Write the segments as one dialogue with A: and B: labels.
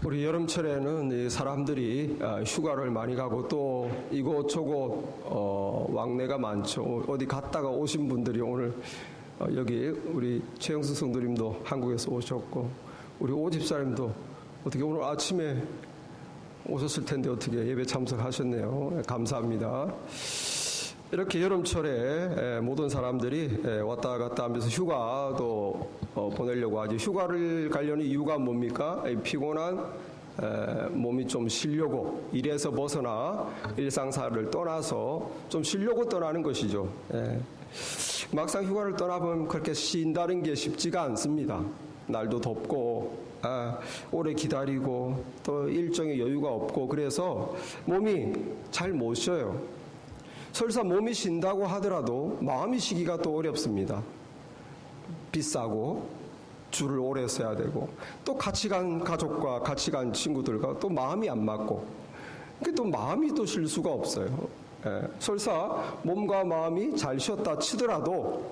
A: 우리 여름철에는 이 사람들이 휴가를 많이 가고 또 이곳저곳 왕래가 많죠. 어디 갔다가 오신 분들이 오늘 여기 우리 최영수 성도님도 한국에서 오셨고 우리 오집사님도 어떻게 오늘 아침에 오셨을 텐데 어떻게 예배 참석하셨네요. 감사합니다. 이렇게 여름철에 모든 사람들이 왔다 갔다 하면서 휴가도 보내려고 하죠. 휴가를 가려는 이유가 뭡니까? 피곤한 몸이 좀 쉬려고, 일에서 벗어나 일상사를 떠나서 좀 쉬려고 떠나는 것이죠. 막상 휴가를 떠나보면 그렇게 쉰다는 게 쉽지가 않습니다. 날도 덥고 오래 기다리고 또 일정의 여유가 없고 그래서 몸이 잘 못 쉬어요. 설사 몸이 쉰다고 하더라도 마음이 쉬기가 또 어렵습니다. 비싸고 줄을 오래 서야 되고 또 같이 간 가족과 같이 간 친구들과 또 마음이 안 맞고 또 마음이 또 쉴 수가 없어요. 설사 몸과 마음이 잘 쉬었다 치더라도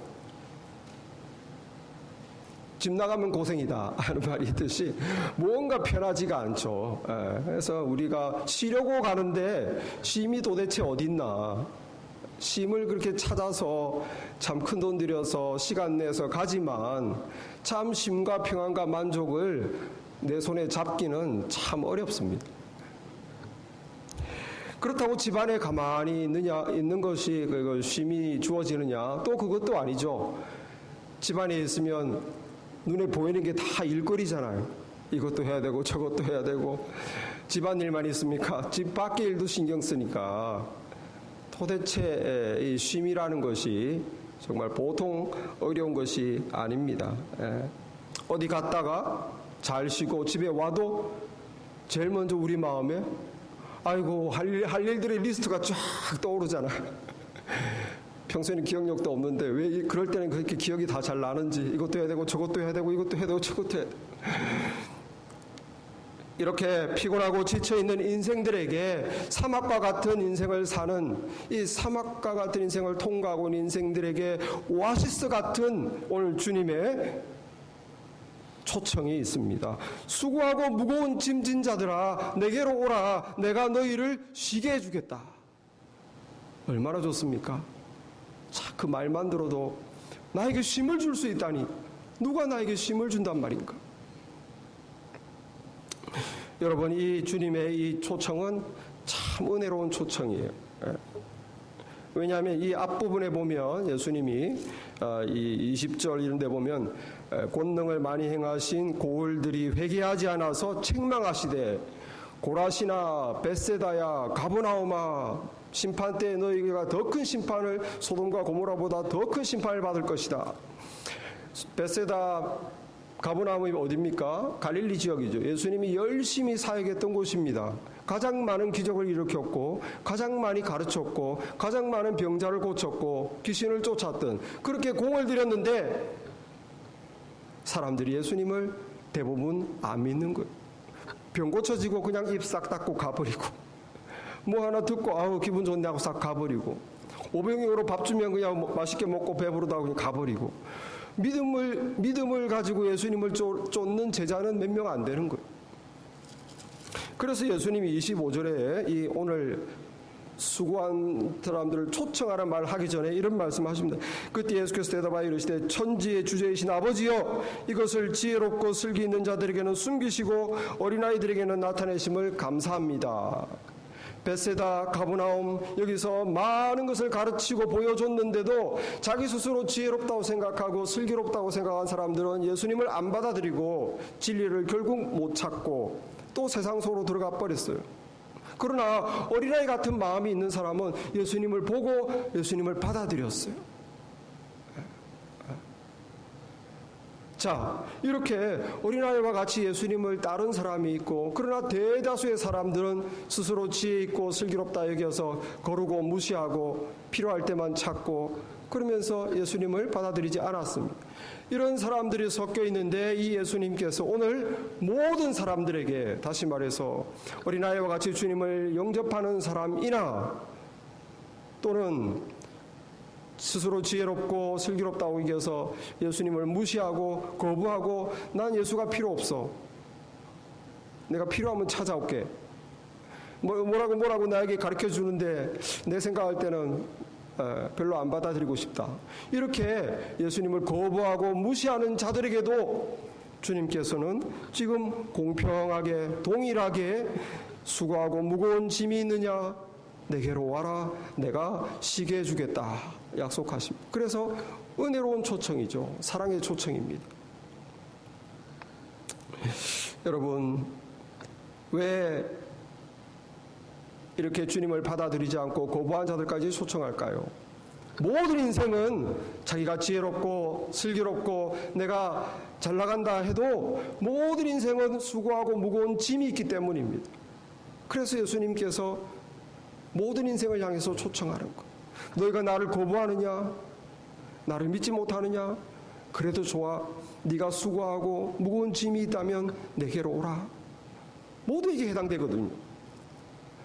A: 집 나가면 고생이다 하는 말이 있듯이 뭔가 편하지가 않죠. 그래서 우리가 쉬려고 가는데 쉼이 도대체 어딨나, 쉼을 그렇게 찾아서 참 큰 돈 들여서 시간 내서 가지만 참 쉼과 평안과 만족을 내 손에 잡기는 참 어렵습니다. 그렇다고 집안에 가만히 있는 것이 쉼이 주어지느냐? 또 그것도 아니죠. 집안에 있으면 눈에 보이는 게 다 일거리잖아요. 이것도 해야 되고 저것도 해야 되고 집안일만 있습니까? 집 밖의 일도 신경 쓰니까 도대체 이 쉼이라는 것이 정말 보통 어려운 것이 아닙니다. 어디 갔다가 잘 쉬고 집에 와도 제일 먼저 우리 마음에 아이고 할 일들의 리스트가 쫙 떠오르잖아요. 평소에는 기억력도 없는데 왜 그럴 때는 그렇게 기억이 다 잘 나는지, 이것도 해야 되고 저것도 해야 되고 이것도 해야 되고 저것도 해야 되고. 이렇게 피곤하고 지쳐있는 인생들에게 사막과 같은 인생을 사는, 이 사막과 같은 인생을 통과하고 있는 인생들에게 오아시스 같은 오늘 주님의 초청이 있습니다. 수고하고 무거운 짐진 자들아 내게로 오라, 내가 너희를 쉬게 해주겠다. 얼마나 좋습니까? 자, 그 말만 들어도 나에게 쉼을 줄 수 있다니, 누가 나에게 쉼을 준단 말인가? 여러분, 이 주님의 이 초청은 참 은혜로운 초청이에요. 왜냐하면 이 앞부분에 보면 예수님이 이 20절 이런 데 보면 권능을 많이 행하신 고을들이 회개하지 않아서 책망하시되 고라시나 벳세다야 가버나움아 심판 때 너희가 더 큰 심판을, 소돔과 고모라보다 더 큰 심판을 받을 것이다. 벳세다 가버나움이 어디입니까? 갈릴리 지역이죠. 예수님이 열심히 사역했던 곳입니다. 가장 많은 기적을 일으켰고 가장 많이 가르쳤고 가장 많은 병자를 고쳤고 귀신을 쫓았던, 그렇게 공을 들였는데 사람들이 예수님을 대부분 안 믿는 거예요. 병 고쳐지고 그냥 입 싹 닫고 가버리고, 뭐 하나 듣고 아우 기분 좋네 하고 싹 가버리고, 오병이어로 밥 주면 그냥 맛있게 먹고 배부르다고 그냥 가버리고, 믿음을 가지고 예수님을 쫓는 제자는 몇 명 안 되는 거예요. 그래서 예수님이 25절에 이 오늘 수고한 사람들을 초청하라는 말을 하기 전에 이런 말씀하십니다. 그때 예수께서 대답하여 이르시되 천지의 주제이신 아버지여, 이것을 지혜롭고 슬기 있는 자들에게는 숨기시고 어린아이들에게는 나타내심을 감사합니다. 벳세다 가버나움, 여기서 많은 것을 가르치고 보여줬는데도 자기 스스로 지혜롭다고 생각하고 슬기롭다고 생각한 사람들은 예수님을 안 받아들이고 진리를 결국 못 찾고 또 세상 속으로 들어가 버렸어요. 그러나 어린아이 같은 마음이 있는 사람은 예수님을 보고 예수님을 받아들였어요. 자, 이렇게 어린아이와 같이 예수님을 따른 사람이 있고, 그러나 대다수의 사람들은 스스로 지혜 있고 슬기롭다 여겨서 거르고 무시하고 필요할 때만 찾고 그러면서 예수님을 받아들이지 않았습니다. 이런 사람들이 섞여 있는데 이 예수님께서 오늘 모든 사람들에게, 다시 말해서 어린아이와 같이 주님을 영접하는 사람이나 또는 스스로 지혜롭고 슬기롭다고 여겨서 예수님을 무시하고 거부하고 난 예수가 필요 없어, 내가 필요하면 찾아올게. 뭐라고 나에게 가르쳐 주는데 내 생각할 때는 별로 안 받아들이고 싶다. 이렇게 예수님을 거부하고 무시하는 자들에게도 주님께서는 지금 공평하게 동일하게 수고하고 무거운 짐이 있느냐 내게로 와라 내가 쉬게 해주겠다 약속하십니다. 그래서 은혜로운 초청이죠. 사랑의 초청입니다. 여러분 왜 이렇게 주님을 받아들이지 않고 거부한 자들까지 초청할까요? 모든 인생은 자기가 지혜롭고 슬기롭고 내가 잘 나간다 해도 모든 인생은 수고하고 무거운 짐이 있기 때문입니다. 그래서 예수님께서 모든 인생을 향해서 초청하는 것. 너희가 나를 거부하느냐? 나를 믿지 못하느냐? 그래도 좋아. 네가 수고하고 무거운 짐이 있다면 내게로 오라. 모두에게 해당되거든요.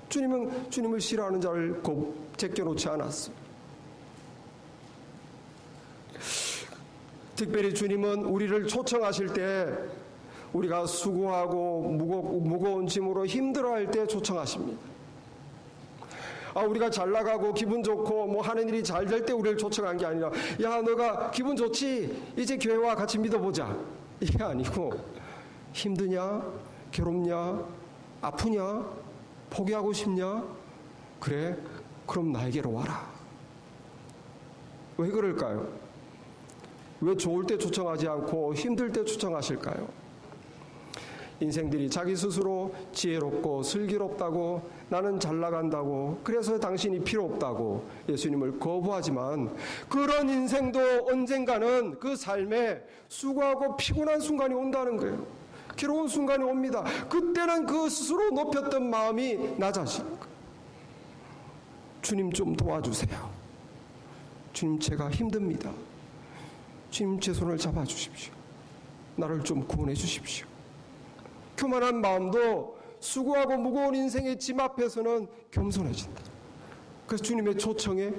A: 주님은 주님을 싫어하는 자를 제껴놓지 않았어요. 특별히 주님은 우리를 초청하실 때 우리가 수고하고 무거운 짐으로 힘들어할 때 초청하십니다. 우리가 잘 나가고 기분 좋고 뭐 하는 일이 잘 될 때 우리를 초청한 게 아니라 야 너가 기분 좋지? 이제 교회와 같이 믿어보자. 이게 아니고 힘드냐? 괴롭냐? 아프냐? 포기하고 싶냐? 그래? 그럼 나에게로 와라. 왜 그럴까요? 왜 좋을 때 초청하지 않고 힘들 때 초청하실까요? 인생들이 자기 스스로 지혜롭고 슬기롭다고 나는 잘 나간다고 그래서 당신이 필요 없다고 예수님을 거부하지만 그런 인생도 언젠가는 그 삶에 수고하고 피곤한 순간이 온다는 거예요. 괴로운 순간이 옵니다. 그때는 그 스스로 높였던 마음이 낮아지는 거예요. 주님 좀 도와주세요. 주님 제가 힘듭니다. 주님 제 손을 잡아주십시오. 나를 좀 구원해 주십시오. 교만한 마음도 수고하고 무거운 인생의 짐 앞에서는 겸손해진다. 그래서 주님의 초청에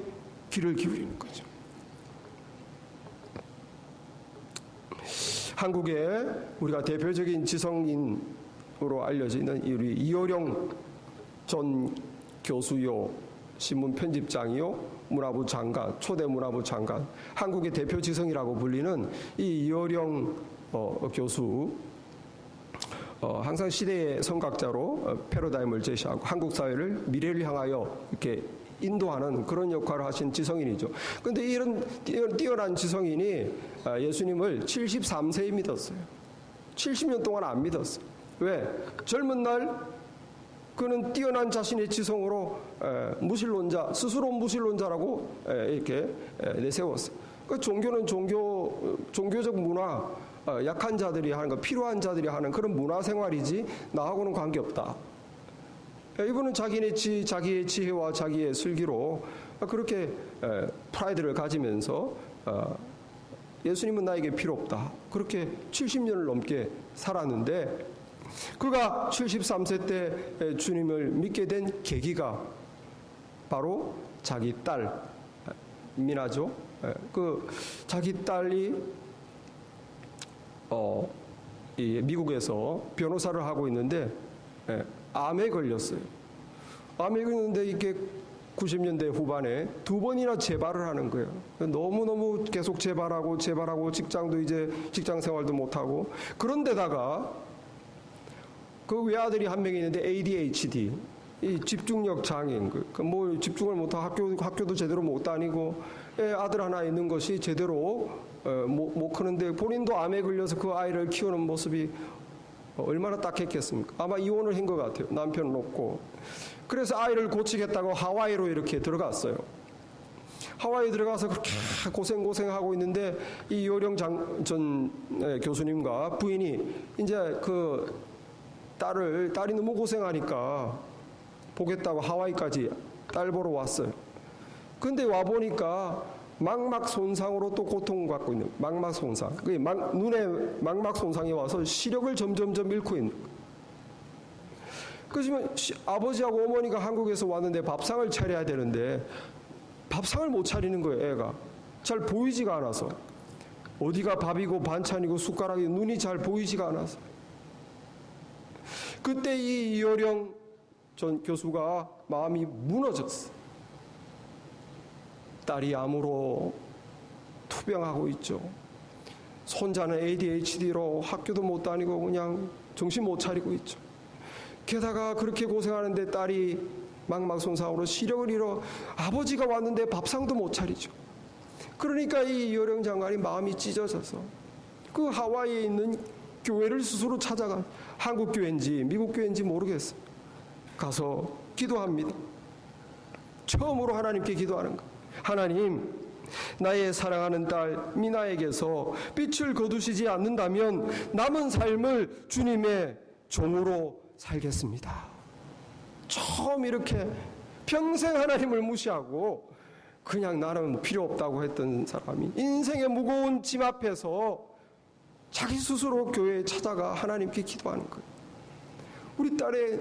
A: 귀를 기울이는 거죠. 한국에 우리가 대표적인 지성인으로 알려지는 우리 이효령 전 교수요, 신문 편집장이요, 문화부 장관, 초대 문화부 장관, 한국의 대표 지성이라고 불리는 이 이효령 교수, 항상 시대의 선각자로 패러다임을 제시하고 한국 사회를 미래를 향하여 이렇게 인도하는 그런 역할을 하신 지성인이죠. 그런데 이런 뛰어난 지성인이 예수님을 73세에 믿었어요. 70년 동안 안 믿었어요. 왜? 젊은 날 그는 뛰어난 자신의 지성으로 무신론자, 스스로 무신론자라고 이렇게 내세웠어요. 그 종교는 종교적 문화, 약한 자들이 하는 거, 필요한 자들이 하는 그런 문화 생활이지 나하고는 관계없다. 이분은 자기의 지혜와 자기의 슬기로 그렇게 프라이드를 가지면서 예수님은 나에게 필요 없다. 그렇게 70년을 넘게 살았는데 그가 73세 때 주님을 믿게 된 계기가 바로 자기 딸 미나죠. 그 자기 딸이 미국에서 변호사를 하고 있는데 암에 걸렸어요. 암에 걸렸는데 이게 90년대 후반에 2번이나 재발을 하는 거예요. 너무너무 계속 재발하고 직장도 이제 직장 생활도 못하고 그런데다가 그 외아들이 한 명이 있는데 ADHD, 이 집중력 장애인, 뭐 집중을 못하고 학교도 제대로 못 다니고 아들 하나 있는 것이 제대로 못 크는데 본인도 암에 걸려서 그 아이를 키우는 모습이 얼마나 딱했겠습니까? 아마 이혼을 한 것 같아요. 남편은 없고. 그래서 아이를 고치겠다고 하와이로 이렇게 들어갔어요. 하와이 들어가서 그렇게 고생하고 있는데 이 이효령 전 교수님과 부인이 이제 그 딸이 너무 고생하니까 보겠다고 하와이까지 딸 보러 왔어요. 근데 와보니까 망막 손상으로 또 고통받고 있는 망막 손상. 눈에 망막 손상이 와서 시력을 점점점 잃고 있는 거예요. 그렇지만 아버지하고 어머니가 한국에서 왔는데 밥상을 차려야 되는데 밥상을 못 차리는 거예요. 애가 잘 보이지가 않아서 어디가 밥이고 반찬이고 숟가락이 눈이 잘 보이지가 않아서 그때 이 이효령 전 교수가 마음이 무너졌어. 딸이 암으로 투병하고 있죠. 손자는 ADHD로 학교도 못 다니고 그냥 정신 못 차리고 있죠. 게다가 그렇게 고생하는데 딸이 망막손상으로 시력을 잃어 아버지가 왔는데 밥상도 못 차리죠. 그러니까 이 이효령 장관이 마음이 찢어져서 그 하와이에 있는 교회를 스스로 찾아가, 한국 교회인지 미국 교회인지 모르겠어, 가서 기도합니다. 처음으로 하나님께 기도하는 거. 하나님, 나의 사랑하는 딸 미나에게서 빛을 거두시지 않는다면 남은 삶을 주님의 종으로 살겠습니다. 처음 이렇게 평생 하나님을 무시하고 그냥 나는 필요 없다고 했던 사람이 인생의 무거운 짐 앞에서 자기 스스로 교회에 찾아가 하나님께 기도하는 거예요. 우리 딸의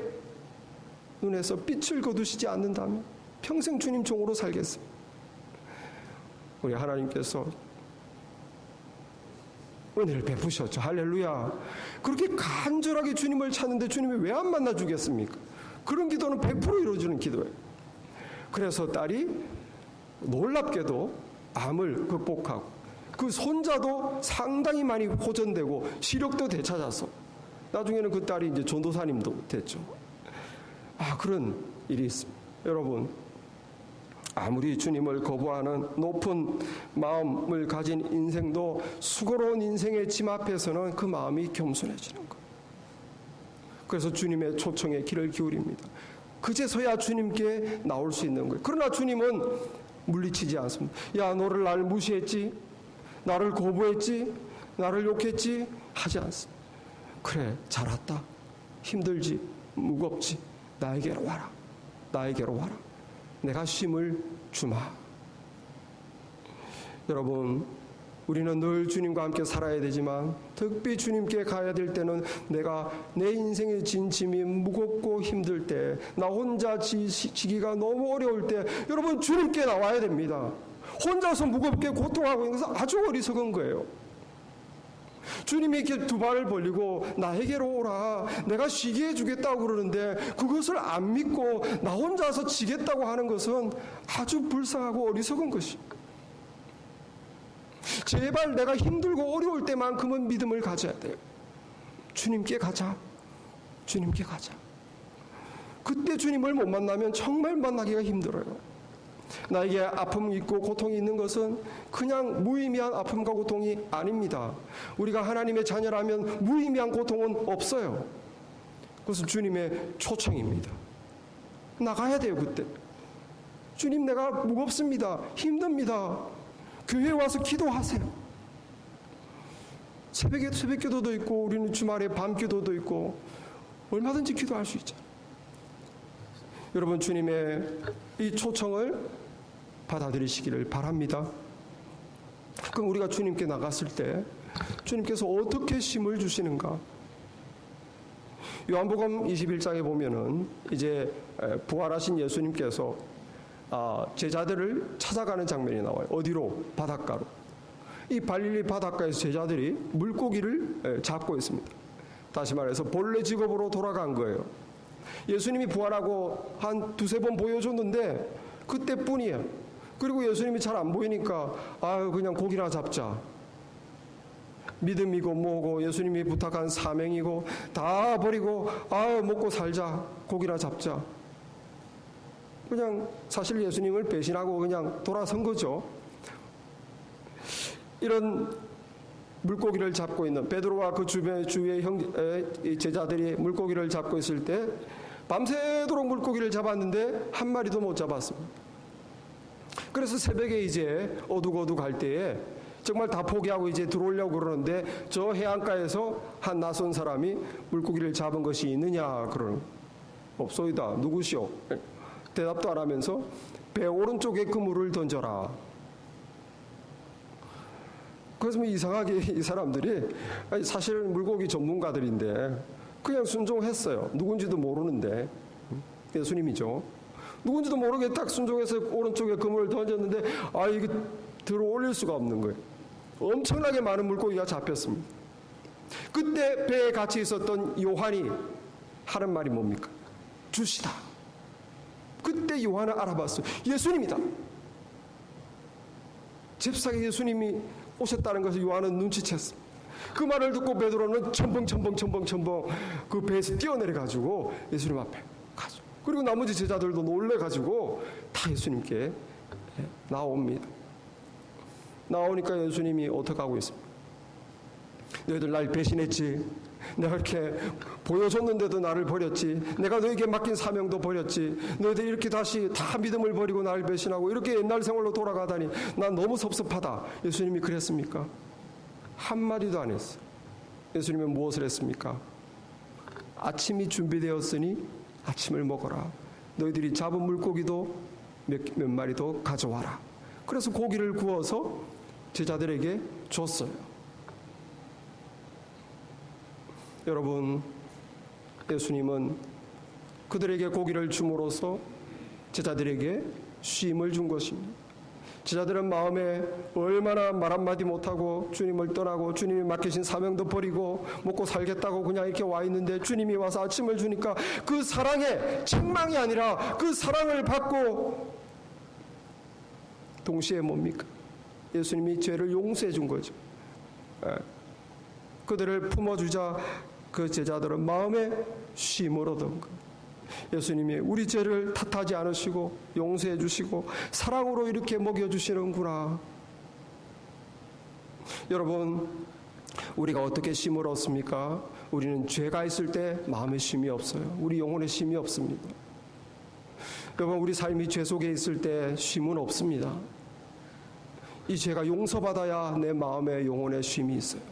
A: 눈에서 빛을 거두시지 않는다면 평생 주님 종으로 살겠습니다. 우리 하나님께서 은혜를 베푸셨죠. 할렐루야. 그렇게 간절하게 주님을 찾는데 주님이 왜 안 만나주겠습니까? 그런 기도는 100% 이루어지는 기도예요. 그래서 딸이 놀랍게도 암을 극복하고 그 손자도 상당히 많이 호전되고 시력도 되찾아서 나중에는 그 딸이 이제 전도사님도 됐죠. 그런 일이 있습니다. 여러분, 아무리 주님을 거부하는 높은 마음을 가진 인생도 수고로운 인생의 짐 앞에서는 그 마음이 겸손해지는 거예요. 그래서 주님의 초청에 귀를 기울입니다. 그제서야 주님께 나올 수 있는 거예요. 그러나 주님은 물리치지 않습니다. 야, 너를 나를 무시했지? 나를 거부했지? 나를 욕했지? 하지 않습니다. 그래, 잘 왔다. 힘들지? 무겁지? 나에게로 와라. 나에게로 와라. 내가 쉼을 주마. 여러분, 우리는 늘 주님과 함께 살아야 되지만 특히 주님께 가야 될 때는 내가 내 인생의 진 짐이 무겁고 힘들 때, 나 혼자 지기가 너무 어려울 때 여러분 주님께 나와야 됩니다. 혼자서 무겁게 고통하고 있는 것은 아주 어리석은 거예요. 주님이 이렇게 두 발을 벌리고 나에게로 오라, 내가 쉬게 해주겠다고 그러는데 그것을 안 믿고 나 혼자서 지겠다고 하는 것은 아주 불쌍하고 어리석은 것입니다. 제발 내가 힘들고 어려울 때만큼은 믿음을 가져야 돼요. 주님께 가자. 주님께 가자. 그때 주님을 못 만나면 정말 만나기가 힘들어요. 나에게 아픔이 있고 고통이 있는 것은 그냥 무의미한 아픔과 고통이 아닙니다. 우리가 하나님의 자녀라면 무의미한 고통은 없어요. 그것은 주님의 초청입니다. 나가야 돼요. 그때 주님, 내가 무겁습니다. 힘듭니다. 교회에 와서 기도하세요. 새벽에 새벽 기도도 있고 우리는 주말에 밤 기도도 있고 얼마든지 기도할 수 있잖아요. 여러분, 주님의 이 초청을 받아들이시기를 바랍니다. 그럼 우리가 주님께 나갔을 때 주님께서 어떻게 쉼을 주시는가? 요한복음 21장에 보면은 이제 부활하신 예수님께서 제자들을 찾아가는 장면이 나와요. 어디로? 바닷가로. 이 갈릴리 바닷가에서 제자들이 물고기를 잡고 있습니다. 다시 말해서 본래 직업으로 돌아간 거예요. 예수님이 부활하고 한 두세 번 보여줬는데 그때뿐이에요. 그리고 예수님이 잘 안 보이니까 그냥 고기나 잡자. 믿음이고 뭐고 예수님이 부탁한 사명이고 다 버리고 먹고 살자. 고기나 잡자. 그냥 사실 예수님을 배신하고 그냥 돌아선 거죠. 이런 물고기를 잡고 있는 베드로와 그 주변의 제자들이 물고기를 잡고 있을 때 밤새도록 물고기를 잡았는데 한 마리도 못 잡았습니다. 그래서 새벽에 이제 어둑어둑 할 때에 정말 다 포기하고 이제 들어오려고 그러는데 저 해안가에서 한 낯선 사람이 물고기를 잡은 것이 있느냐 그러는, 없소이다. 누구시오? 대답도 안 하면서 배 오른쪽에 그물을 던져라. 그래서 이상하게 이 사람들이 사실은 물고기 전문가들인데 그냥 순종했어요. 누군지도 모르는데. 예수님이죠. 누군지도 모르게 딱 순종해서 오른쪽에 그물을 던졌는데 이게 들어 올릴 수가 없는 거예요. 엄청나게 많은 물고기가 잡혔습니다. 그때 배에 같이 있었던 요한이 하는 말이 뭡니까? 주시다. 그때 요한은 알아봤어요. 예수님이다. 잽싸게 예수님이 오셨다는 것을 요한은 눈치챘습니다. 그 말을 듣고 베드로는 첨벙 그 배에서 뛰어내려가지고 예수님 앞에 가죠. 그리고 나머지 제자들도 놀래가지고 다 예수님께 나옵니다. 나오니까 예수님이 어떻게 하고 있습니까? 너희들 날 배신했지. 내가 이렇게 보여줬는데도 나를 버렸지. 내가 너에게 맡긴 사명도 버렸지. 너희들 이렇게 다시 다 믿음을 버리고 나를 배신하고 이렇게 옛날 생활로 돌아가다니 난 너무 섭섭하다. 예수님이 그랬습니까? 한마디도 안 했어요. 예수님은 무엇을 했습니까? 아침이 준비되었으니 아침을 먹어라. 너희들이 잡은 물고기도 몇 마리 더 가져와라. 그래서 고기를 구워서 제자들에게 줬어요. 여러분, 예수님은 그들에게 고기를 줌으로써 제자들에게 쉼을 준 것입니다. 제자들은 마음에 얼마나 말 한마디 못하고 주님을 떠나고 주님이 맡기신 사명도 버리고 먹고 살겠다고 그냥 이렇게 와 있는데 주님이 와서 아침을 주니까 그 사랑에 책망이 아니라 그 사랑을 받고 동시에 뭡니까? 예수님이 죄를 용서해 준 거죠. 그들을 품어주자 그 제자들은 마음에 쉼을 얻은 거예요. 예수님이 우리 죄를 탓하지 않으시고 용서해 주시고 사랑으로 이렇게 먹여주시는구나. 여러분, 우리가 어떻게 쉼을 얻습니까? 우리는 죄가 있을 때 마음에 쉼이 없어요. 우리 영혼에 쉼이 없습니다. 여러분, 우리 삶이 죄 속에 있을 때 쉼은 없습니다. 이 죄가 용서받아야 내 마음에 영혼에 쉼이 있어요.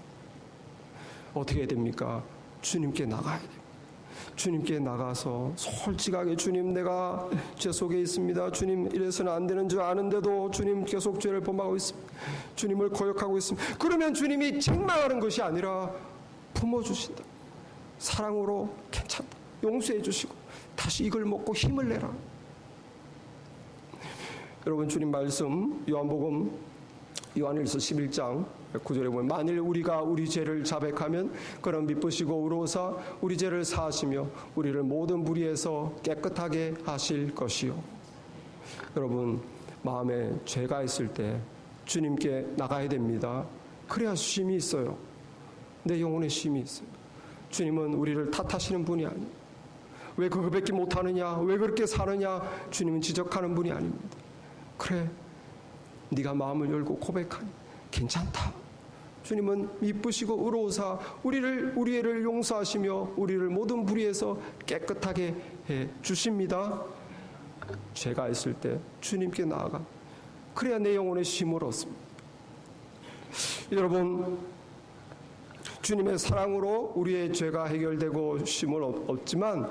A: 어떻게 해야 됩니까? 주님께 나가야 됩니다. 주님께 나가서 솔직하게 주님, 내가 죄 속에 있습니다. 주님, 이래서는 안 되는 줄 아는데도 주님 계속 죄를 범하고 있습니다. 주님을 거역하고 있습니다. 그러면 주님이 책망하는 것이 아니라 품어주신다. 사랑으로 괜찮다. 용서해 주시고 다시 이걸 먹고 힘을 내라. 여러분, 주님 말씀 요한일서 11장 9절에 보면 만일 우리가 우리 죄를 자백하면 그는 미쁘시고 의로우사 우리 죄를 사하시며 우리를 모든 불의에서 깨끗하게 하실 것이요. 여러분, 마음에 죄가 있을 때 주님께 나가야 됩니다. 그래야 쉼이 있어요. 내 영혼에 쉼이 있어요. 주님은 우리를 탓하시는 분이 아니에요. 왜 그거밖에 못하느냐, 왜 그렇게 사느냐, 주님은 지적하는 분이 아닙니다. 그래, 네가 마음을 열고 고백하니 괜찮다. 주님은 미쁘시고 의로우사 우리 애를 용서하시며 우리를 모든 불의에서 깨끗하게 해 주십니다. 죄가 있을 때 주님께 나아가 그래야 내 영혼의 쉼을 얻습니다. 여러분, 주님의 사랑으로 우리의 죄가 해결되고 쉼을 얻지만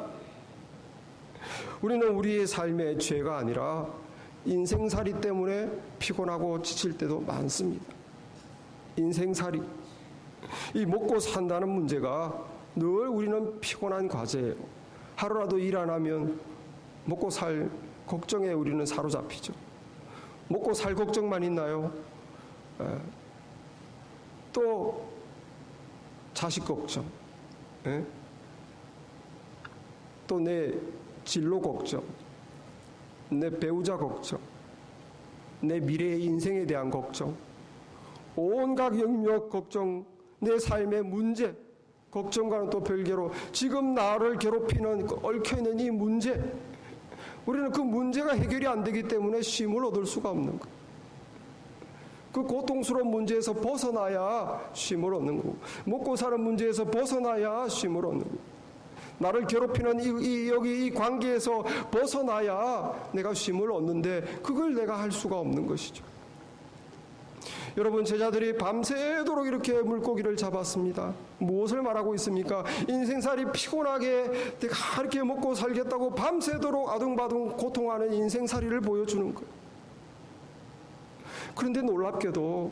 A: 우리는 우리의 삶의 죄가 아니라 인생살이 때문에 피곤하고 지칠 때도 많습니다. 인생살이, 이 먹고 산다는 문제가 늘 우리는 피곤한 과제예요. 하루라도 일 안 하면 먹고 살 걱정에 우리는 사로잡히죠. 먹고 살 걱정만 있나요? 또 자식 걱정, 또 내 진로 걱정, 내 배우자 걱정, 내 미래의 인생에 대한 걱정, 온갖 영역 걱정, 내 삶의 문제, 걱정과는 또 별개로 지금 나를 괴롭히는 얽혀있는 이 문제, 우리는 그 문제가 해결이 안 되기 때문에 쉼을 얻을 수가 없는 거예요. 그 고통스러운 문제에서 벗어나야 쉼을 얻는 거고, 먹고 사는 문제에서 벗어나야 쉼을 얻는 거고, 나를 괴롭히는 이 관계에서 벗어나야 내가 쉼을 얻는데 그걸 내가 할 수가 없는 것이죠. 여러분, 제자들이 밤새도록 이렇게 물고기를 잡았습니다. 무엇을 말하고 있습니까? 인생살이 피곤하게 내가 이렇게 먹고 살겠다고 밤새도록 아둥바둥 고통하는 인생살이를 보여주는 거예요. 그런데 놀랍게도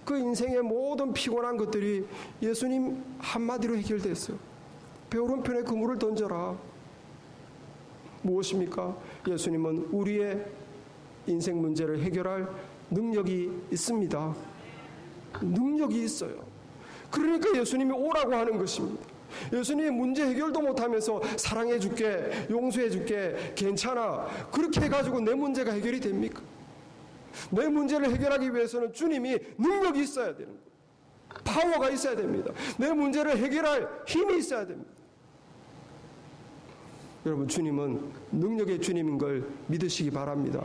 A: 그 인생의 모든 피곤한 것들이 예수님 한마디로 해결됐어요. 배 오른편에 그물을 던져라. 무엇입니까? 예수님은 우리의 인생 문제를 해결할 능력이 있습니다. 능력이 있어요. 그러니까 예수님이 오라고 하는 것입니다. 예수님이 문제 해결도 못하면서 사랑해 줄게, 용서해 줄게, 괜찮아, 그렇게 해가지고 내 문제가 해결이 됩니까? 내 문제를 해결하기 위해서는 주님이 능력이 있어야 되는 거예요. 파워가 있어야 됩니다. 내 문제를 해결할 힘이 있어야 됩니다. 여러분, 주님은 능력의 주님인 걸 믿으시기 바랍니다.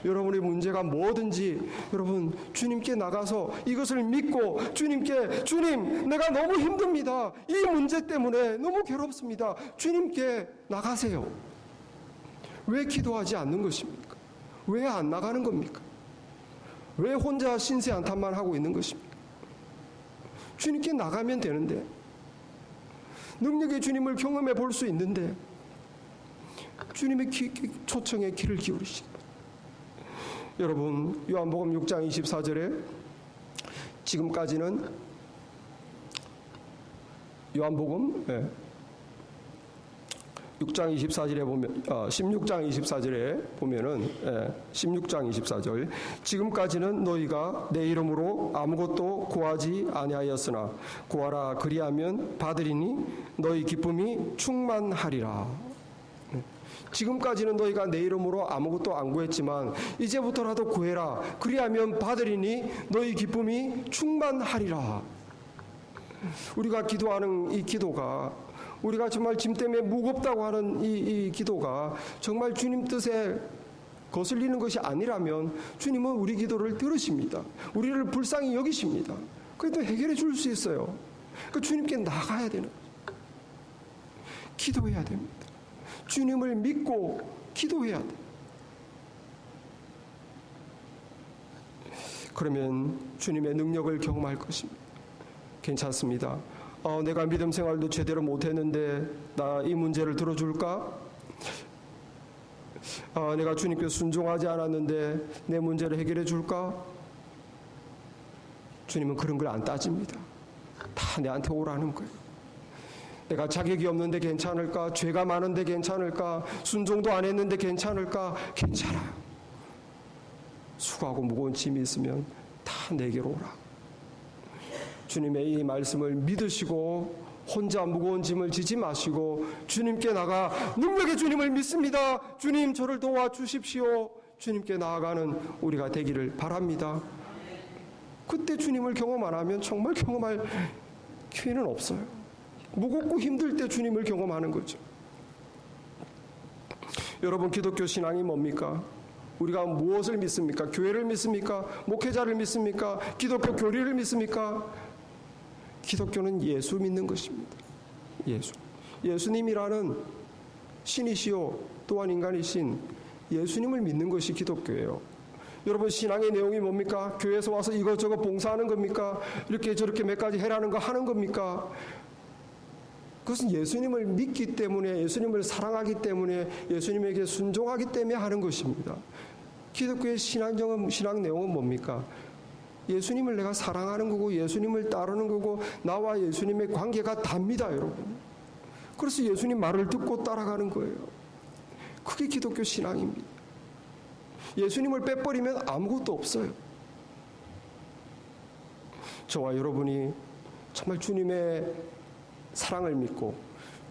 A: 여러분의 문제가 뭐든지 여러분 주님께 나가서 이것을 믿고 주님께, 주님 내가 너무 힘듭니다. 이 문제 때문에 너무 괴롭습니다. 주님께 나가세요. 왜 기도하지 않는 것입니까? 왜 안 나가는 겁니까? 왜 혼자 신세 한탄만 하고 있는 것입니까? 주님께 나가면 되는데, 능력의 주님을 경험해 볼 수 있는데 주님의 초청에 귀를 기울이시기 바랍니다. 여러분, 요한복음 6장 24절에 지금까지는 요한복음 6장 24절에 보면 16장 24절에 보면은 16장 24절, 지금까지는 너희가 내 이름으로 아무것도 구하지 아니하였으나 구하라 그리하면 받으리니 너희 기쁨이 충만하리라. 지금까지는 너희가 내 이름으로 아무것도 안 구했지만 이제부터라도 구해라 그리하면 받으리니 너희 기쁨이 충만하리라. 우리가 기도하는 이 기도가, 우리가 정말 짐 때문에 무겁다고 하는 이 기도가 정말 주님 뜻에 거슬리는 것이 아니라면 주님은 우리 기도를 들으십니다. 우리를 불쌍히 여기십니다. 그래도 해결해 줄 수 있어요. 그러니까 주님께 나가야 되는 거죠. 기도해야 됩니다. 주님을 믿고 기도해야 돼. 그러면 주님의 능력을 경험할 것입니다. 괜찮습니다. 내가 믿음 생활도 제대로 못했는데 나 이 문제를 들어줄까? 내가 주님께 순종하지 않았는데 내 문제를 해결해 줄까? 주님은 그런 걸 안 따집니다. 다 내한테 오라는 거예요. 내가 자격이 없는데 괜찮을까? 죄가 많은데 괜찮을까? 순종도 안 했는데 괜찮을까? 괜찮아요. 수고하고 무거운 짐이 있으면 다 내게로 오라. 주님의 이 말씀을 믿으시고 혼자 무거운 짐을 지지 마시고 주님께 나가 능력의 주님을 믿습니다. 주님 저를 도와주십시오. 주님께 나아가는 우리가 되기를 바랍니다. 그때 주님을 경험 안 하면 정말 경험할 기회는 없어요. 무겁고 힘들 때 주님을 경험하는 거죠. 여러분, 기독교 신앙이 뭡니까? 우리가 무엇을 믿습니까? 교회를 믿습니까? 목회자를 믿습니까? 기독교 교리를 믿습니까? 기독교는 예수 믿는 것입니다. 예수. 예수님이라는 신이시요 또한 인간이신 예수님을 믿는 것이 기독교예요. 여러분, 신앙의 내용이 뭡니까? 교회에서 와서 이것저것 봉사하는 겁니까? 이렇게 저렇게 몇 가지 해라는 거 하는 겁니까? 그것은 예수님을 믿기 때문에, 예수님을 사랑하기 때문에, 예수님에게 순종하기 때문에 하는 것입니다. 기독교의 신앙 내용은 뭡니까? 예수님을 내가 사랑하는 거고 예수님을 따르는 거고 나와 예수님의 관계가 답니다, 여러분. 그래서 예수님 말을 듣고 따라가는 거예요. 그게 기독교 신앙입니다. 예수님을 빼버리면 아무것도 없어요. 저와 여러분이 정말 주님의 사랑을 믿고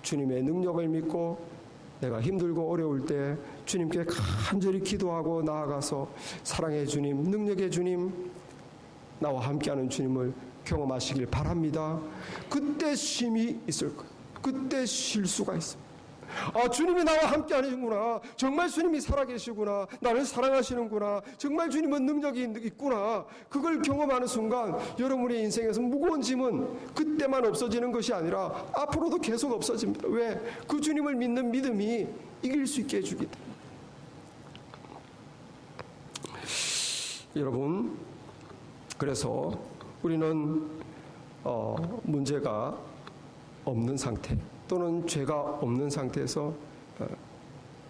A: 주님의 능력을 믿고 내가 힘들고 어려울 때 주님께 간절히 기도하고 나아가서 사랑의 주님, 능력의 주님, 나와 함께하는 주님을 경험하시길 바랍니다. 그때 쉼이 있을 거예요. 그때 쉴 수가 있습니다. 주님이 나와 함께하시는구나. 정말 주님이 살아계시구나. 나를 사랑하시는구나. 정말 주님은 능력이 있구나. 그걸 경험하는 순간 여러분의 인생에서 무거운 짐은 그때만 없어지는 것이 아니라 앞으로도 계속 없어집니다. 왜? 그 주님을 믿는 믿음이 이길 수 있게 해주기 때문에. 여러분, 그래서 우리는 문제가 없는 상태 또는 죄가 없는 상태에서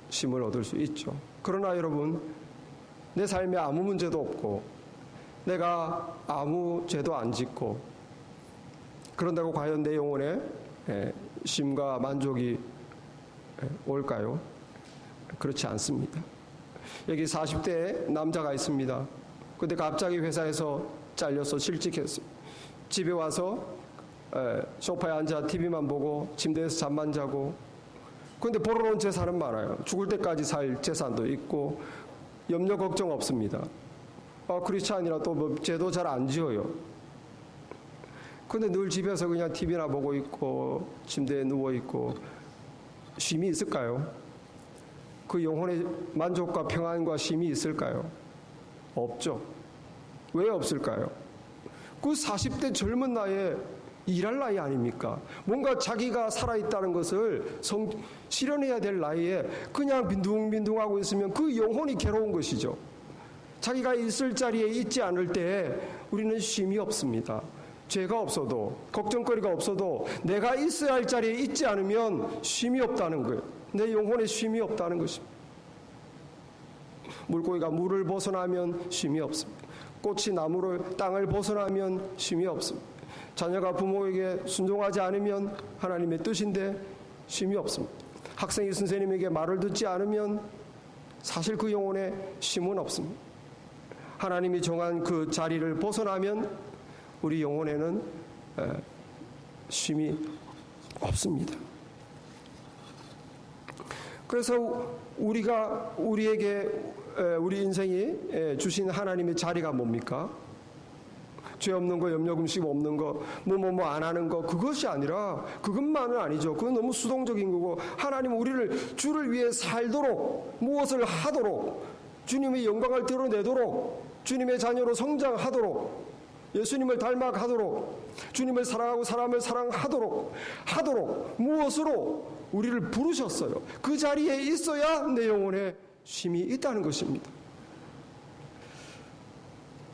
A: 쉼을 얻을 수 있죠. 그러나 여러분, 내 삶에 아무 문제도 없고 내가 아무 죄도 안 짓고 그런다고 과연 내 영혼에 쉼과 만족이 올까요? 그렇지 않습니다. 여기 40대 남자가 있습니다. 근데 갑자기 회사에서 잘려서 실직했어요. 집에 와서 소파에 앉아 TV만 보고 침대에서 잠만 자고. 그런데 벌어놓은 재산은 많아요. 죽을 때까지 살 재산도 있고 염려 걱정 없습니다. 크리스찬이라 또 뭐 죄도 잘 안 지어요. 그런데 늘 집에서 그냥 TV나 보고 있고 침대에 누워 있고 쉼이 있을까요? 그 영혼의 만족과 평안과 쉼이 있을까요? 없죠. 왜 없을까요? 그 40대 젊은 나이에 일할 나이 아닙니까? 뭔가 자기가 살아있다는 것을 실현해야 될 나이에 그냥 빈둥빈둥하고 있으면 그 영혼이 괴로운 것이죠. 자기가 있을 자리에 있지 않을 때 우리는 쉼이 없습니다. 죄가 없어도 걱정거리가 없어도 내가 있어야 할 자리에 있지 않으면 쉼이 없다는 거예요. 내 영혼에 쉼이 없다는 것입니다. 물고기가 물을 벗어나면 쉼이 없습니다. 꽃이 나무를 땅을 벗어나면 쉼이 없습니다. 자녀가 부모에게 순종하지 않으면 하나님의 뜻인데 쉼이 없습니다. 학생이 선생님에게 말을 듣지 않으면 사실 그 영혼에 쉼은 없습니다. 하나님이 정한 그 자리를 벗어나면 우리 영혼에는 쉼이 없습니다. 그래서 우리에게 우리 인생이 주신 하나님의 자리가 뭡니까? 죄 없는 거, 염려 금식 없는 거, 뭐 안 하는 거, 그것이 아니라 그것만은 아니죠. 그건 너무 수동적인 거고, 하나님은 우리를 주를 위해 살도록, 무엇을 하도록, 주님의 영광을 드러내도록, 주님의 자녀로 성장하도록, 예수님을 닮아가도록, 주님을 사랑하고 사람을 사랑하도록 무엇으로 우리를 부르셨어요. 그 자리에 있어야 내 영혼에 쉼이 있다는 것입니다.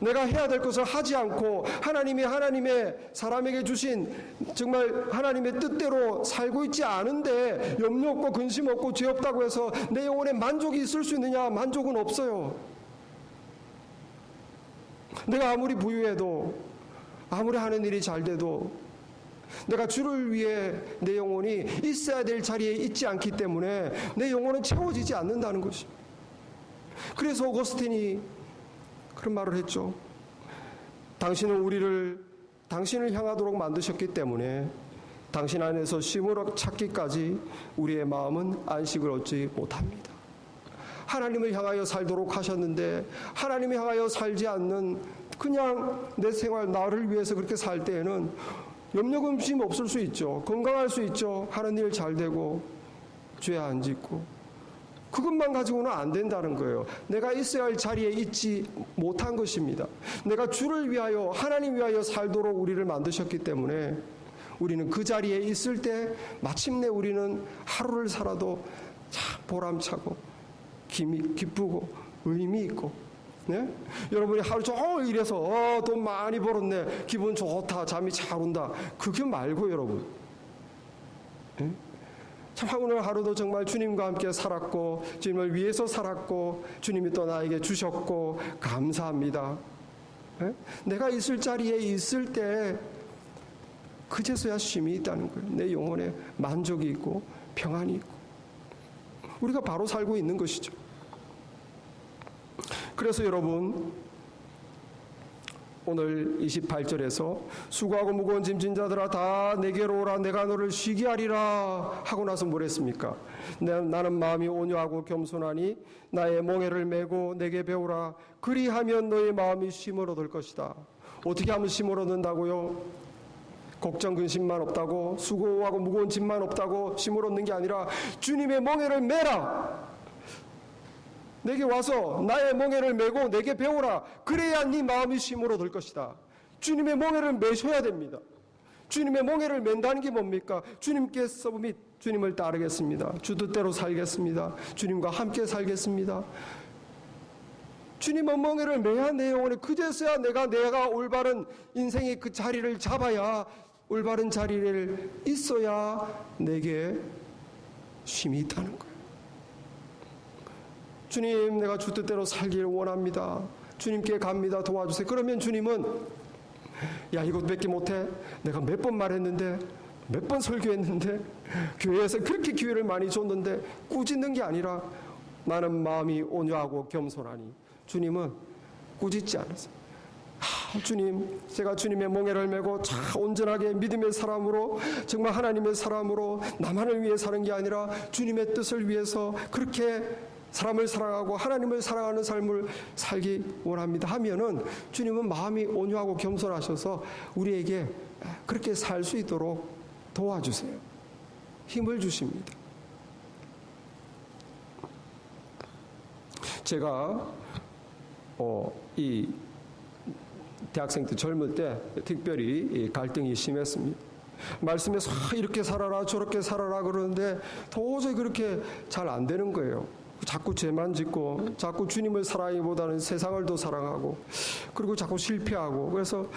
A: 내가 해야 될 것을 하지 않고 하나님의 사람에게 주신 정말 하나님의 뜻대로 살고 있지 않은데 염려 없고 근심 없고 죄 없다고 해서 내 영혼에 만족이 있을 수 있느냐? 만족은 없어요. 내가 아무리 부유해도 아무리 하는 일이 잘 돼도 내가 주를 위해 내 영혼이 있어야 될 자리에 있지 않기 때문에 내 영혼은 채워지지 않는다는 것입니다. 그래서 오거스틴이 그런 말을 했죠. 당신은 우리를 당신을 향하도록 만드셨기 때문에 당신 안에서 쉼을 찾기까지 우리의 마음은 안식을 얻지 못합니다. 하나님을 향하여 살도록 하셨는데 하나님을 향하여 살지 않는 그냥 내 생활 나를 위해서 그렇게 살 때에는 염려 근심 없을 수 있죠. 건강할 수 있죠. 하는 일 잘 되고 죄 안 짓고 그것만 가지고는 안 된다는 거예요. 내가 있어야 할 자리에 있지 못한 것입니다. 내가 주를 위하여 하나님 위하여 살도록 우리를 만드셨기 때문에 우리는 그 자리에 있을 때 마침내 우리는 하루를 살아도 참 보람차고 기쁘고 의미 있고 네? 여러분이 하루 종일 일해서 돈 많이 벌었네 기분 좋다 잠이 잘 온다 그게 말고 여러분 네? 참 오늘 하루도 정말 주님과 함께 살았고 주님을 위해서 살았고 주님이 또 나에게 주셨고 감사합니다. 네? 내가 있을 자리에 있을 때 그제서야 쉼이 있다는 거예요. 내 영혼에 만족이 있고 평안이 있고 우리가 바로 살고 있는 것이죠. 그래서 여러분 오늘 28절에서 수고하고 무거운 짐진 자들아 다 내게로 오라 내가 너를 쉬게 하리라 하고 나서 뭘 했습니까? 나는 마음이 온유하고 겸손하니 나의 멍에를 메고 내게 배우라 그리하면 너의 마음이 쉼을 얻을 것이다. 어떻게 하면 쉼을 얻는다고요? 걱정 근심만 없다고 수고하고 무거운 짐만 없다고 쉼을 얻는 게 아니라 주님의 멍에를 메라. 내게 와서 나의 멍에를 메고 내게 배우라. 그래야 네 마음이 쉼을 얻을 것이다. 주님의 멍에를 메셔야 됩니다. 주님의 멍에를 맨다는 게 뭡니까? 주님께서 및 주님을 따르겠습니다. 주 뜻대로 살겠습니다. 주님과 함께 살겠습니다. 주님의 멍에를 매야 내 영혼에 그제서야 내가 올바른 인생의 그 자리를 잡아야 올바른 자리를 있어야 내게 쉼이 있다는 거예요. 주님 내가 주 뜻대로 살기를 원합니다. 주님께 갑니다. 도와주세요. 그러면 주님은 야 이것밖에 못해? 내가 몇 번 말했는데 몇 번 설교했는데 교회에서 그렇게 기회를 많이 줬는데 꾸짖는 게 아니라 나는 마음이 온유하고 겸손하니 주님은 꾸짖지 않으세요. 주님, 제가 주님의 멍에를 메고 온전하게 믿음의 사람으로, 정말 하나님의 사람으로 나만을 위해 사는 게 아니라 주님의 뜻을 위해서 그렇게 사람을 사랑하고 하나님을 사랑하는 삶을 살기 원합니다 하면은 주님은 마음이 온유하고 겸손하셔서 우리에게 그렇게 살 수 있도록 도와주세요. 힘을 주십니다. 제가 이 대학생 때 젊을 때 특별히 갈등이 심했습니다. 말씀에서 이렇게 살아라 저렇게 살아라 그러는데 도저히 그렇게 잘 안 되는 거예요. 자꾸 죄만 짓고 자꾸 주님을 사랑하기보다는 세상을 더 사랑하고 그리고 자꾸 실패하고 그래서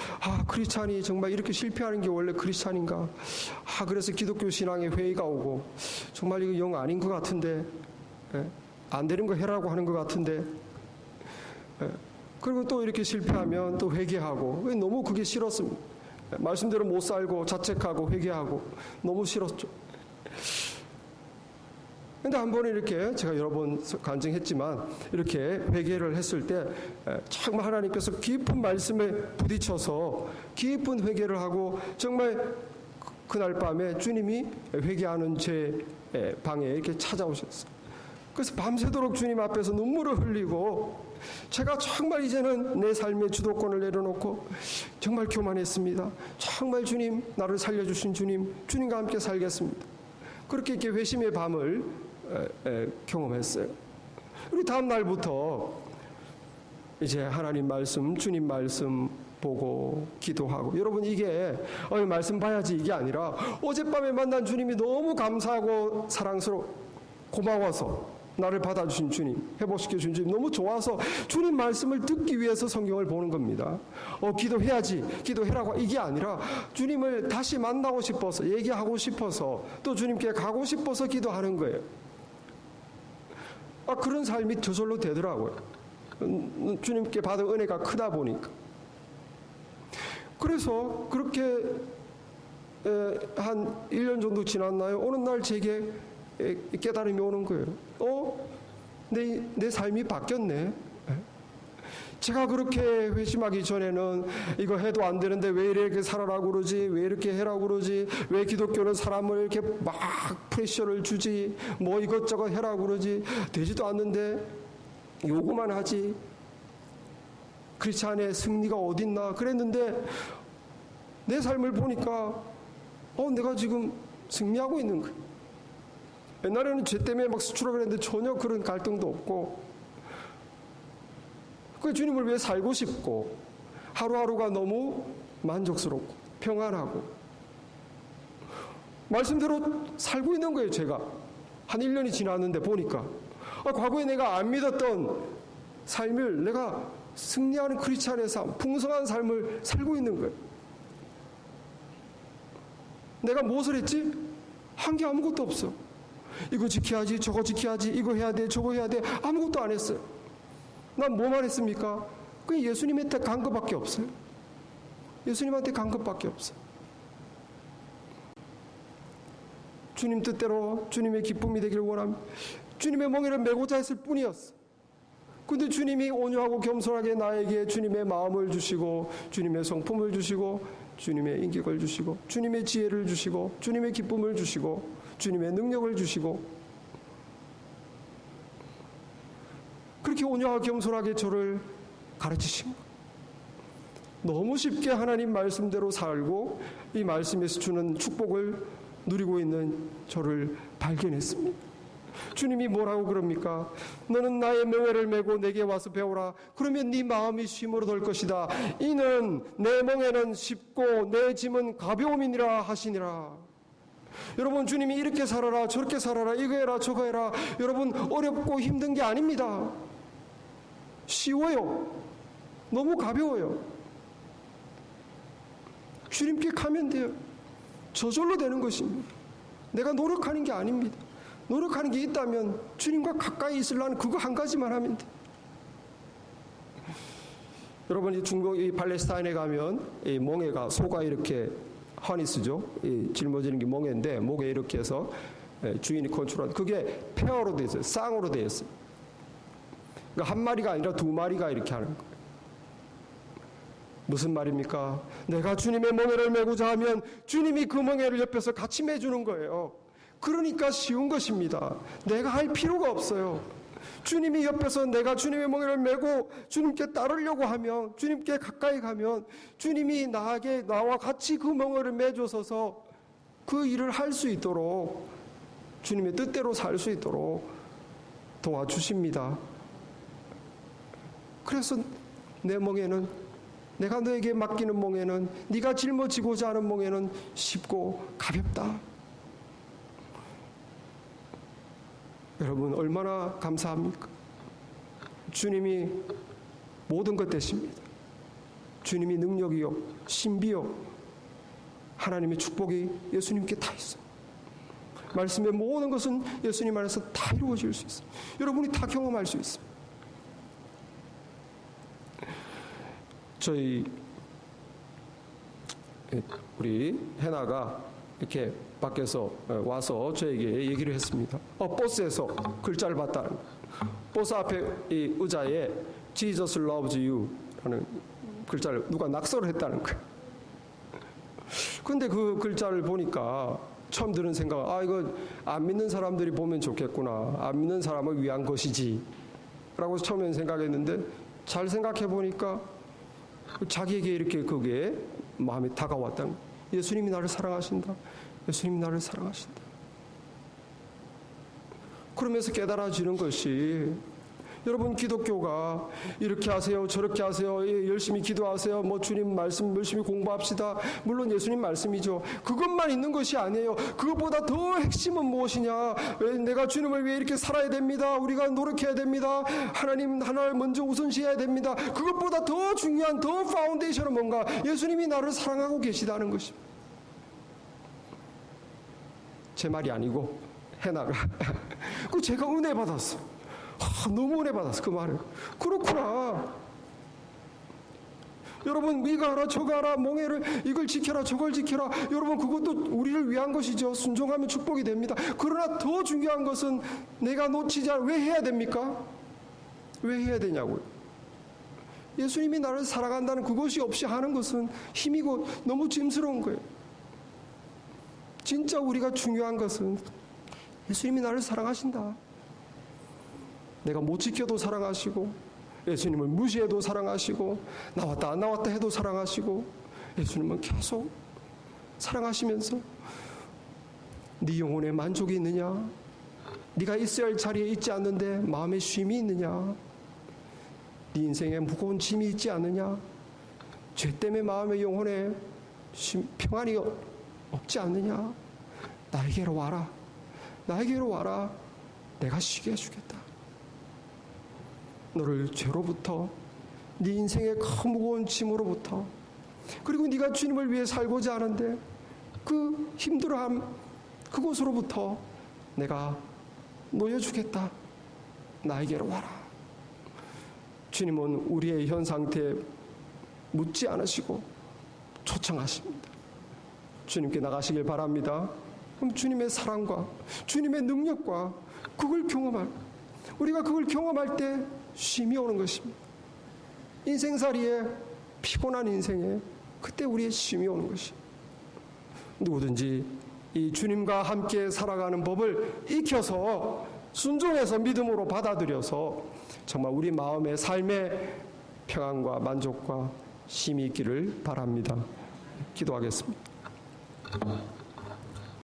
A: 크리스찬이 정말 이렇게 실패하는 게 원래 크리스찬인가 그래서 기독교 신앙에 회의가 오고 정말 이거 영 아닌 것 같은데 안 되는 거 해라고 하는 것 같은데 그리고 또 이렇게 실패하면 또 회개하고 너무 그게 싫었습니다. 말씀대로 못 살고 자책하고 회개하고 너무 싫었죠. 근데 한 번은 이렇게 제가 여러 번 간증했지만 이렇게 회개를 했을 때 정말 하나님께서 깊은 말씀에 부딪혀서 깊은 회개를 하고 정말 그날 밤에 주님이 회개하는 제 방에 이렇게 찾아오셨어요. 그래서 밤새도록 주님 앞에서 눈물을 흘리고 제가 정말 이제는 내 삶의 주도권을 내려놓고 정말 교만했습니다. 정말 주님, 나를 살려주신 주님과 함께 살겠습니다. 그렇게 이렇게 회심의 밤을 경험했어요. 그리고 다음 날부터 이제 하나님 말씀, 주님 말씀 보고 기도하고 여러분 이게 말씀 봐야지 이게 아니라 어젯밤에 만난 주님이 너무 감사하고 사랑스러워 고마워서 나를 받아주신 주님, 회복시켜주신 주님 너무 좋아서 주님 말씀을 듣기 위해서 성경을 보는 겁니다. 기도해야지, 기도해라고 이게 아니라 주님을 다시 만나고 싶어서 얘기하고 싶어서 또 주님께 가고 싶어서 기도하는 거예요. 그런 삶이 저절로 되더라고요. 주님께 받은 은혜가 크다 보니까. 그래서 그렇게 한 1년 정도 지났나요? 어느 날 제게 깨달음이 오는 거예요. 내 삶이 바뀌었네. 제가 그렇게 회심하기 전에는 이거 해도 안 되는데 왜 이렇게 살아라고 그러지? 왜 이렇게 해라고 그러지? 왜 기독교는 사람을 이렇게 막 프레셔를 주지? 뭐 이것저것 해라고 그러지? 되지도 않는데 요구만 하지? 크리스찬의 승리가 어딨나? 그랬는데 내 삶을 보니까 내가 지금 승리하고 있는 거예요. 옛날에는 죄 때문에 막 수출하고 그랬는데 전혀 그런 갈등도 없고 그 주님을 위해 살고 싶고 하루하루가 너무 만족스럽고 평안하고 말씀대로 살고 있는 거예요. 제가 한 1년이 지났는데 보니까 과거에 내가 안 믿었던 삶을 내가 승리하는 크리스찬의 삶, 풍성한 삶을 살고 있는 거예요. 내가 무엇을 했지? 한 게 아무것도 없어. 이거 지켜야지, 저거 지켜야지, 이거 해야 돼, 저거 해야 돼. 아무것도 안 했어요. 난 뭐만 했습니까? 그 예수님한테 간 것밖에 없어요. 예수님한테 간 것밖에 없어요. 주님 뜻대로 주님의 기쁨이 되기를 원합니다. 주님의 멍에를 메고자 했을 뿐이었어. 근데 주님이 온유하고 겸손하게 나에게 주님의 마음을 주시고 주님의 성품을 주시고 주님의 인격을 주시고 주님의 지혜를 주시고 주님의 기쁨을 주시고 주님의 능력을 주시고 그렇게 온유하고 겸손하게 저를 가르치신 거예요. 너무 쉽게 하나님 말씀대로 살고 이 말씀에서 주는 축복을 누리고 있는 저를 발견했습니다. 주님이 뭐라고 그럽니까? 너는 나의 멍에를 메고 내게 와서 배우라. 그러면 네 마음이 쉼으로 될 것이다. 이는 내 멍에는 쉽고 내 짐은 가벼움이니라 하시니라. 여러분 주님이 이렇게 살아라 저렇게 살아라 이거 해라 저거 해라 여러분 어렵고 힘든 게 아닙니다. 쉬워요. 너무 가벼워요. 주님께 가면 돼요. 저절로 되는 것입니다. 내가 노력하는 게 아닙니다. 노력하는 게 있다면 주님과 가까이 있으려는 그거 한 가지만 하면 돼. 여러분 이 중동 이 팔레스타인에 가면 이 멍에가 소가 이렇게 하니스죠. 이 짊어지는 게 멍에인데 목에 이렇게 해서 주인이 컨트롤하는 그게 페어로 되어 있어요. 쌍으로 되어 있어요. 그러니까 한 마리가 아니라 두 마리가 이렇게 하는 거예요. 무슨 말입니까? 내가 주님의 멍에를 메고자 하면 주님이 그 멍에를 옆에서 같이 매주는 거예요. 그러니까 쉬운 것입니다. 내가 할 필요가 없어요. 주님이 옆에서 내가 주님의 멍에를 메고 주님께 따르려고 하면, 주님께 가까이 가면 주님이 나와 같이 그 멍에를 매줘서 그 일을 할 수 있도록, 주님의 뜻대로 살 수 있도록 도와주십니다. 그래서 내 멍에는, 내가 너에게 맡기는 멍에는, 네가 짊어지고자 하는 멍에는 쉽고 가볍다. 여러분 얼마나 감사합니까? 주님이 모든 것 되십니다. 주님이 능력이요, 신비요, 하나님의 축복이 예수님께 다 있어요. 말씀의 모든 것은 예수님 안에서 다 이루어질 수 있어요. 여러분이 다 경험할 수 있어요. 우리 해나가 이렇게 밖에서 와서 저에게 얘기를 했습니다. 버스에서 글자를 봤다는 거예요. 버스 앞에 이 의자에 Jesus loves you 라는 글자를 누가 낙서를 했다는 거예요. 근데 그 글자를 보니까 처음 드는 생각은, 이거 안 믿는 사람들이 보면 좋겠구나. 안 믿는 사람을 위한 것이지 라고 처음엔 생각했는데, 잘 생각해 보니까 자기에게 이렇게 그게 마음에 다가왔다는 거예요. 예수님이 나를 사랑하신다. 예수님이 나를 사랑하신다. 그러면서 깨달아지는 것이, 여러분 기독교가 이렇게 하세요, 저렇게 하세요, 열심히 기도하세요, 주님 말씀 열심히 공부합시다. 물론 예수님 말씀이죠. 그것만 있는 것이 아니에요. 그것보다 더 핵심은 무엇이냐? 내가 주님을 위해 이렇게 살아야 됩니다. 우리가 노력해야 됩니다. 하나를 먼저 우선시해야 됩니다. 그것보다 더 중요한 더 파운데이션은 뭔가? 예수님이 나를 사랑하고 계시다는 것입니다. 제 말이 아니고 해나가 제가 은혜 받았어. 너무 은혜 받았어. 그 말을. 그렇구나. 여러분 이거 하라 저거 하라, 멍에를 이걸 지켜라 저걸 지켜라. 여러분 그것도 우리를 위한 것이죠. 순종하면 축복이 됩니다. 그러나 더 중요한 것은 내가 놓치지 않아. 왜 해야 됩니까? 왜 해야 되냐고요. 예수님이 나를 사랑한다는 그것이 없이 하는 것은 힘이고 너무 짐스러운 거예요. 진짜 우리가 중요한 것은 예수님이 나를 사랑하신다. 내가 못 지켜도 사랑하시고, 예수님을 무시해도 사랑하시고, 나왔다 안 나왔다 해도 사랑하시고, 예수님은 계속 사랑하시면서 네 영혼에 만족이 있느냐? 네가 있어야 할 자리에 있지 않는데 마음에 쉼이 있느냐? 네 인생에 무거운 짐이 있지 않느냐? 죄 때문에 마음의 영혼에 평안이 없지 않느냐? 나에게로 와라. 나에게로 와라. 내가 쉬게 해주겠다. 너를 죄로부터, 네 인생의 큰 무거운 짐으로부터, 그리고 네가 주님을 위해 살고자 하는데 그 힘들어함, 그곳으로부터 내가 놓여주겠다. 나에게로 와라. 주님은 우리의 현 상태에 묻지 않으시고 초청하십니다. 주님께 나가시길 바랍니다. 그럼 주님의 사랑과 주님의 능력과 그걸 우리가 그걸 경험할 때 쉼이 오는 것입니다. 인생살이에 피곤한 인생에 그때 우리의 쉼이 오는 것입니다. 누구든지 이 주님과 함께 살아가는 법을 익혀서 순종해서 믿음으로 받아들여서 정말 우리 마음의 삶의 평안과 만족과 쉼이 있기를 바랍니다. 기도하겠습니다.